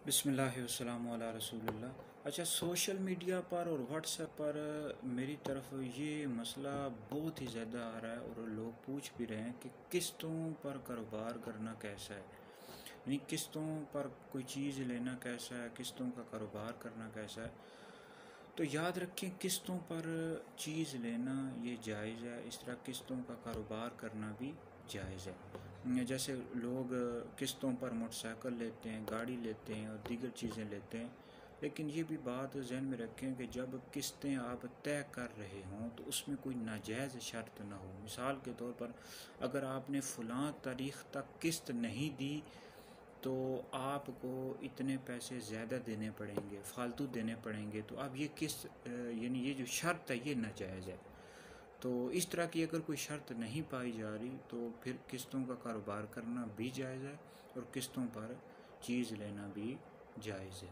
بسم اللہ والسلام علی رسول اللہ۔ اچھا، سوشل میڈیا پر اور واٹس ایپ پر میری طرف یہ مسئلہ بہت ہی زیادہ آ رہا ہے اور لوگ پوچھ بھی رہے ہیں کہ قسطوں پر کاروبار کرنا کیسا ہے، یعنی قسطوں پر کوئی چیز لینا کیسا ہے، قسطوں کا کاروبار کرنا کیسا ہے۔ تو یاد رکھیں، قسطوں پر چیز لینا یہ جائز ہے، اس طرح قسطوں کا کاروبار کرنا بھی جائز ہے۔ جیسے لوگ قسطوں پر موٹر سائیکل لیتے ہیں، گاڑی لیتے ہیں اور دیگر چیزیں لیتے ہیں، لیکن یہ بھی بات ذہن میں رکھیں کہ جب قسطیں آپ طے کر رہے ہوں تو اس میں کوئی ناجائز شرط نہ ہو۔ مثال کے طور پر اگر آپ نے فلاں تاریخ تک قسط نہیں دی تو آپ کو اتنے پیسے زیادہ دینے پڑیں گے، فالتو دینے پڑیں گے، تو اب یہ قسط یعنی یہ جو شرط ہے یہ ناجائز ہے۔ تو اس طرح کی اگر کوئی شرط نہیں پائی جا رہی تو پھر قسطوں کا کاروبار کرنا بھی جائز ہے اور قسطوں پر چیز لینا بھی جائز ہے۔